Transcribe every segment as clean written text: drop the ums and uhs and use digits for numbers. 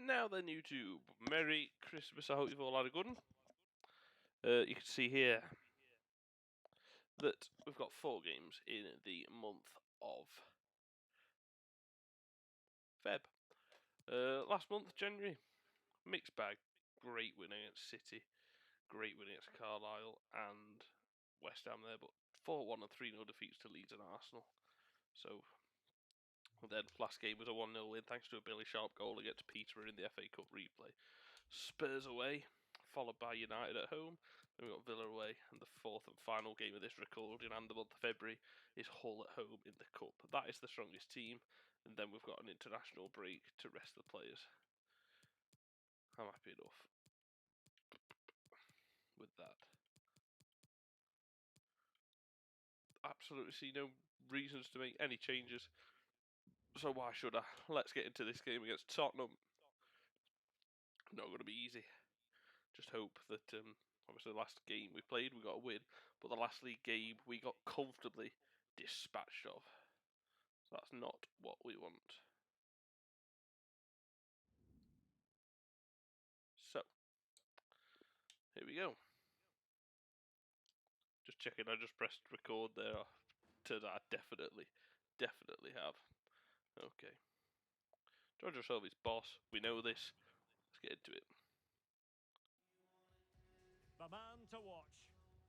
Now then, YouTube, Merry Christmas. I hope you've all had a good one. You can see here that we've got 4 games in the month of Feb. Last month, January, mixed bag. Great win against City, great win against Carlisle and West Ham there, but 4-1 and 3-0 defeats to Leeds and Arsenal. So then last game was a 1-0 win thanks to a Billy Sharp goal against Peterborough in the FA Cup replay. Spurs away, followed by United at home. Then we've got Villa away, and the 4th and final game of this recording and the month of February is Hull at home in the Cup. That is the strongest team, and then we've got an international break to rest the players. I'm happy enough with that. Absolutely see no reasons to make any changes, so why should I? Let's get into this game against Tottenham. Not going to be easy. Just hope that, obviously the last game we played we got a win, but the last league game we got comfortably dispatched of. So that's not what we want. So, here we go. Just checking, I just pressed record there. Turns out I definitely have. Okay. George Shelby's boss, we know this. Let's get into it. The man to watch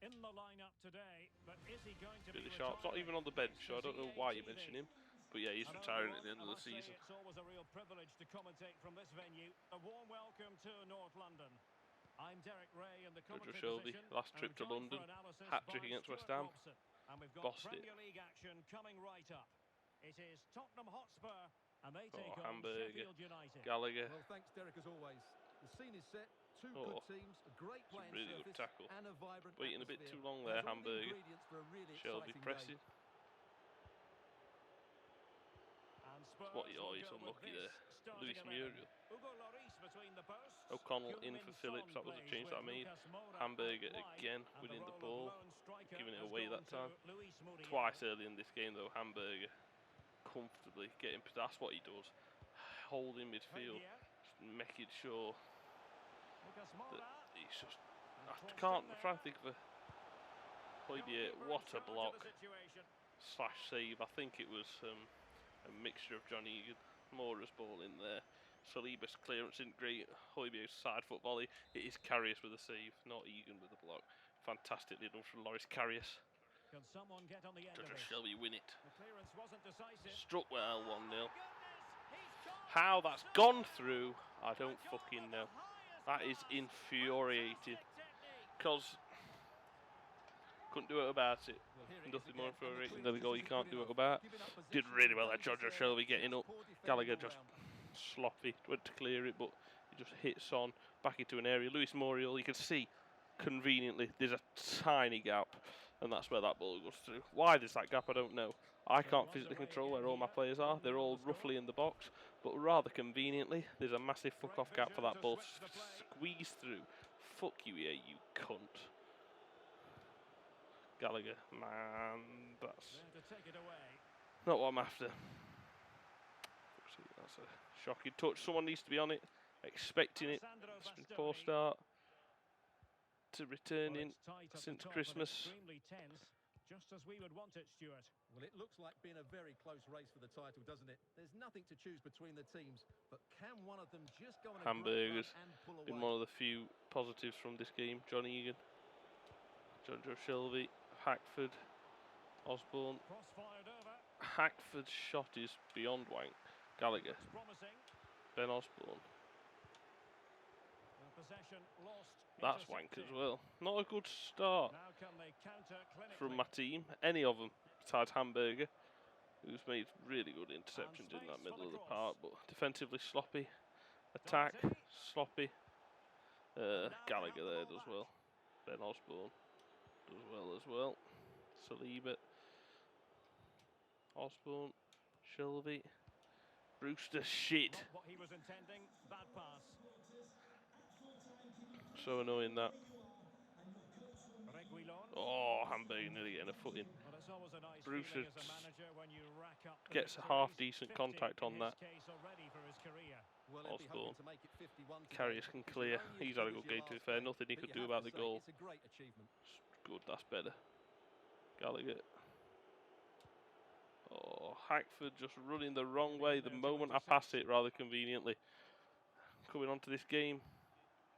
in the lineup today, but is he going to Billy be Sharp's not even on the bench, so I don't know why you mention him. But yeah, he's retiring at the end of the season. It's always a real privilege to commentate from this venue. A warm welcome to North London. I'm Derek Ray in the commentary Shelby, position. last trip to London, hat-trick against West Ham. And we've got Bossed Premier it. League action coming right up. It is Tottenham Hotspur, and they take on Hamburger. Sheffield United. Gallagher. Well, thanks, Derek, as always. The scene is set. Two good teams, a great playing really surface, good tackle. and a vibrant Waiting atmosphere. a bit too long there, Hamburger. Really Shelby pressing. What he's unlucky there. Luis Muriel. O'Connell in for Phillips, that was a change that I made. Hamburger again winning the ball, giving it away that time. Twice early in this game though, Hamburger comfortably getting, that's what he does. Holding midfield, just making sure that he's just, I'm trying to think of a Hoybier, what a block / save. I think it was a mixture of John Egan, Mora's ball in there. Saliba's clearance isn't great. Hoybier's side foot volley. It is Karius with a save, not Egan with a block. Fantastically done from Loris Karius. Can someone get on the end of Judge it? Shelby win it. The clearance wasn't decisive. Struck well, 1-0. How that's gone through, I don't fucking know. That is infuriating. Because couldn't do it about it. Nothing more infuriating than a goal you can't do it about. Did really well at George Shelby getting up. Gallagher just sloppy, went to clear it, but he just hits on back into an area. Luis Muriel, you can see conveniently there's a tiny gap, and that's where that ball goes through. Why there's that gap, I don't know. I can't physically control where all my players are. They're all roughly in the box, but rather conveniently, there's a massive fuck-off gap for that ball to squeeze through. Fuck you here, you cunt. Gallagher, man, that's not what I'm after. That's a shocking touch. Someone needs to be on it, expecting it. It's been a poor start to returning since Christmas. Just as we would want it, Stuart. Well, it looks like being a very close race for the title, doesn't it? There's nothing to choose between the teams, but can one of them just go on a Hamburgers and pull away? been one of the few positives from this game. John Egan, John Joe Shelby, Hackford, Osborne. Hackford's shot is beyond wank. Gallagher, Ben Osborne. That's wank as well. Not a good start from my team, any of them, besides Hamburger, who's made really good interceptions in that middle of the park, but defensively sloppy. Attack, sloppy. Gallagher there does well. Ben Osborne does well as well. Saliba, Osborne, Shelby, Brewster, shit. What he was intending, bad pass. So annoying that. Oh, Hamburger nearly getting a foot in. Brewster gets a half decent contact on that. Well, they'd be Osborne. hoping to make it 51 today, Carriers but can if you're clear. only as He's had a good good as your game to be last fair. game, Nothing he but could you do have about to the say goal. It's a great achievement. Good, that's better. Gallagher. Oh, Hackford just running the wrong way the moment I pass it rather conveniently. Coming onto this game,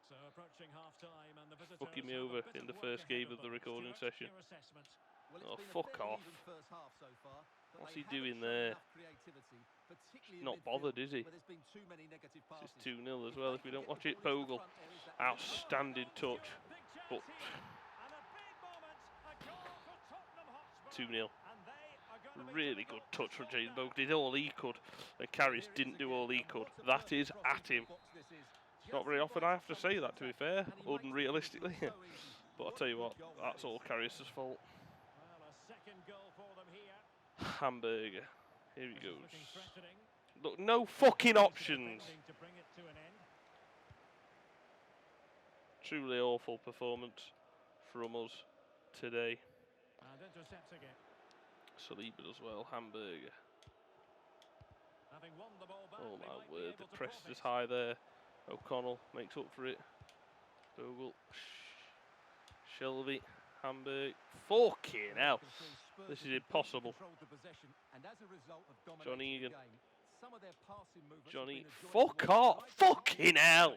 So approaching half-time and the visitors fucking me have a over bit in of the work first ahead game of the them. recording Stuart, session. your assessment. Well, Oh, it's been a fuck fairly off. even first half so far, but What's they he doing haven't shown there? enough creativity, particularly in Not midfield, bothered, is he? where there's been too many negative This passes. is 2-0 as If well they if we can don't get watch the it. ball into the Bogle. front areas, that could be Outstanding touch. Big chance But here. And a big moment. A goal for Tottenham Hotspur. 2-0. And they are going to be Really good difficult touch from to James slow Bogle. Did all he could. And Carrius Here it is didn't do again, all he and could. what a That perfect is cross at into the him. box this is. Not Just very often I invited have to someone say that, to be attack, fair, and he or makes the realistically. finish look so easy. But I'll What tell a you good what, goal that's that all is. Carrius' fault. Well, a second goal for them here. Hamburger. Here he This is goes. looking threatening. Look, no fucking options. Defending to bring it to an end. Truly awful performance from us today. And intercepting it. Saliba as well. Hamburger. Having won the ball back, Oh they my might be word, able the to press profit. is high there. O'Connell makes up for it. Bogle. Shelby. Hamburg. Fucking hell. This is impossible. Johnny Egan. Johnny. Fuck off. Fucking hell.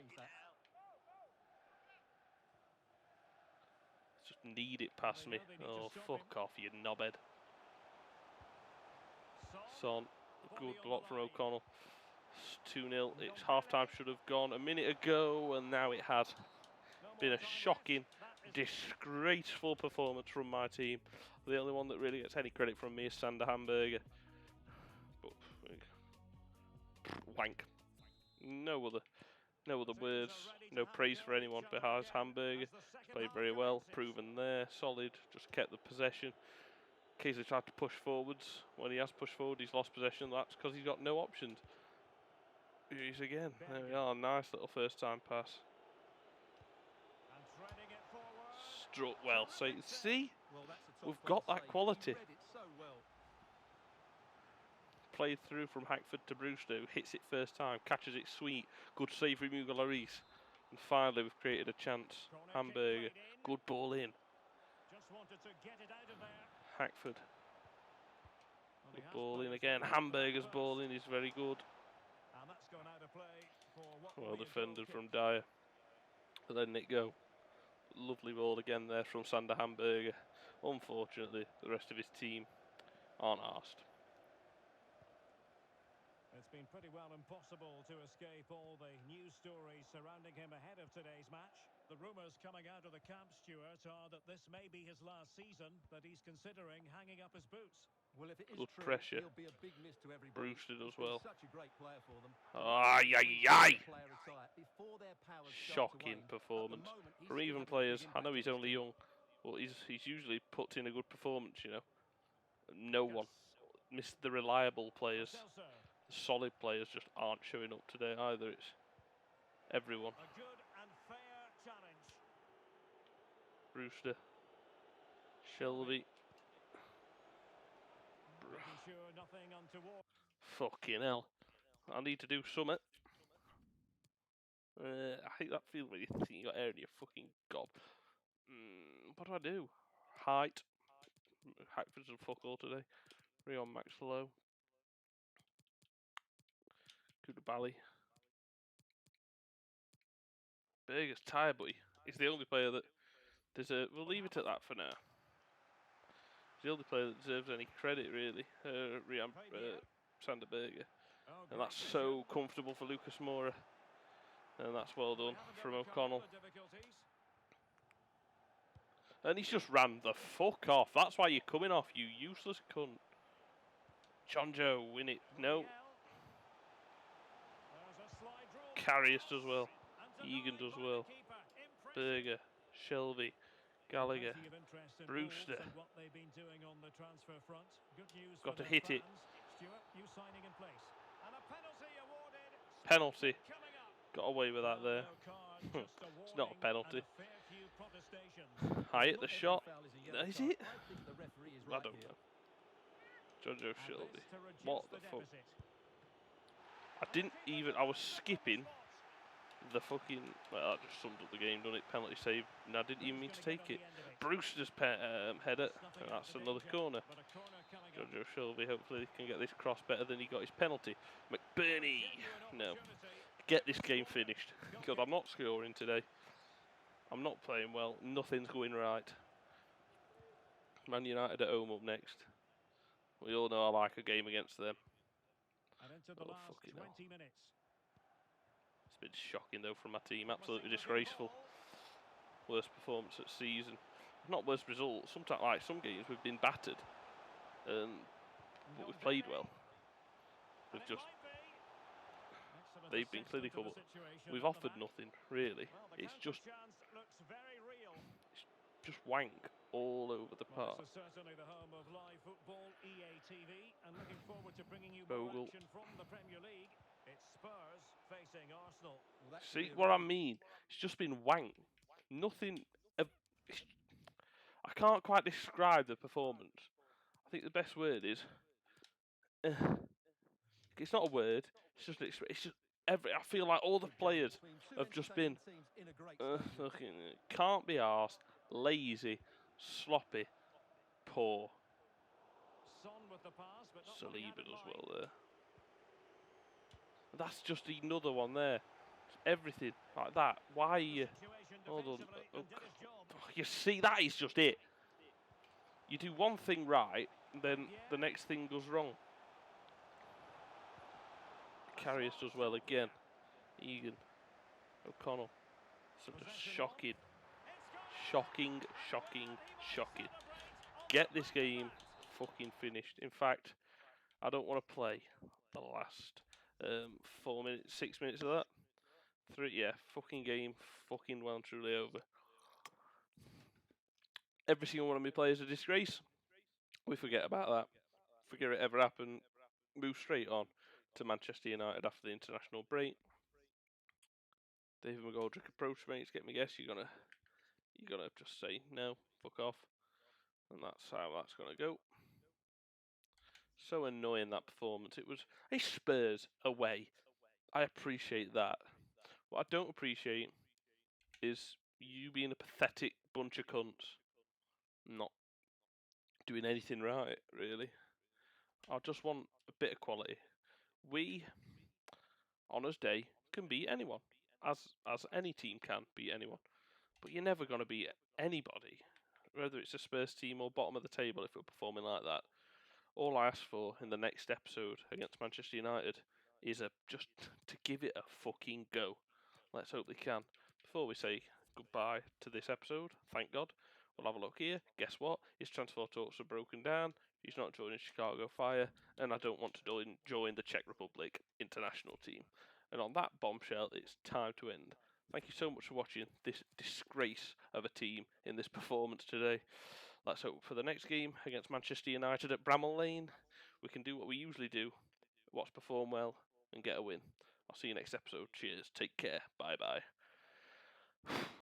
Just need it past me. Oh, fuck off, you knobhead. Son. Good block from O'Connell. 2-0. It's half-time, should have gone a minute ago, and now it has. Been a shocking, disgraceful performance from my team. The only one that really gets any credit from me is Sander Hamburger. But, wank. No other words, no praise for anyone besides Hamburger. He's played very well, proven there, solid, just kept the possession. Occasionally tried to push forwards. When he has pushed forward, he's lost possession. That's because he's got no options. Here's again. There we are. Nice little first time pass. Struck well. So see, we've got that quality. Played through from Hackford to Brewster, who hits it first time, catches it sweet. Good save from Hugo Lloris. And finally, we've created a chance. Hamburger. Good ball in. Hackford. Good ball in again. Hamburger's ball in is very good. Well defended from Dyer. Letting it go. Lovely ball again there from Sander Hamburger. Unfortunately, the rest of his team aren't arsed. It's been pretty well impossible to escape all the news stories surrounding him ahead of today's match. The rumours coming out of the camp, Stuart, are that this may be his last season, that he's considering hanging up his boots. Well, if it is good true, pressure. he'll be a big miss to everybody. Brewster as well. Such a great player for them. Shocking performance from even players. I know he's only young, but he's usually put in a good performance, you know. No one. Missed the reliable players. The solid players just aren't showing up today either. It's everyone. A good and fair challenge. Brewster. Shelby. Making sure nothing untoward. Fucking hell. I need to do something. I hate that feeling when you think you got air in your fucking gob. What do? Height. Hackford's and fuck all today. Rion Max Low. Koulibaly. Berger's tired, but he's the only player that deserves. We'll leave it at that for now. He's the only player that deserves any credit, really. Sander Berger. And that's so comfortable for Lucas Moura. And that's well done from O'Connell. And he's just ran the fuck off. That's why you're coming off, you useless cunt. Jonjo, win it. No. Carrius does well. Egan does well. Berger. Shelby. Gallagher. Brewster. Got to hit it. Penalty. Got away with that there. It's not a penalty. I hit the shot. Is it? I don't know. Jonjo Shelby. What the fuck? I was skipping the fucking, well, that just summed up the game, doesn't it? Penalty save, and I didn't even mean to take it. Brewster's header, and that's another corner. Jojo Shelby, hopefully he can get this cross better than he got his penalty. McBurney, no. Get this game finished, because I'm not scoring today. I'm not playing well, nothing's going right. Man United at home up next. We all know I like a game against them. And into the last 20 minutes. It's been shocking though from my team, absolutely disgraceful. Worst performance at season. Not worst result. Sometimes, like some games, we've been battered, but we've played well. They've been clinical, but we've offered nothing really. It's just wank all over the park. This is certainly the home of live football, EA TV, and looking forward to bringing you Bogle. more action from the Premier League. It's Spurs facing Arsenal. See what I mean? It's just been wank. Nothing. I can't quite describe the performance. I think the best word is. It's not a word. It's just every. I feel like all the players have just been fucking can't be arsed, lazy, sloppy, poor. Saliba does well there. That's just another one there. Everything like that. Why? Hold on. Oh, you see, that is just it. You do one thing right, and then the next thing goes wrong. Carrius does well again. Egan. O'Connell. So just shocking. Shocking. Get this game fucking finished. In fact, I don't want to play the last 4 minutes, 6 minutes of that. Fucking game, fucking well and truly over. Every single one of my players a disgrace. We forget about that. Forget it ever happened. Move straight on to Manchester United after the international break. David McGoldrick approached me. Get me guess. You're gonna just say no, fuck off, and that's how that's gonna go. So annoying, that performance. It was a Spurs away. I appreciate that. What I don't appreciate is you being a pathetic bunch of cunts, not doing anything right, really. I just want a bit of quality. We, on us day, can beat anyone, as any team can beat anyone. But you're never going to beat anybody, whether it's a Spurs team or bottom of the table if we're performing like that. All I ask for in the next episode against Manchester United is just to give it a fucking go. Let's hope they can. Before we say goodbye to this episode, thank God, we'll have a look here. Guess what? His transfer talks are broken down. He's not joining Chicago Fire, and I don't want to join the Czech Republic international team. And on that bombshell, it's time to end. Thank you so much for watching this disgrace of a team in this performance today. Let's hope for the next game against Manchester United at Bramall Lane, we can do what we usually do, watch perform well, and get a win. I'll see you next episode. Cheers. Take care. Bye-bye.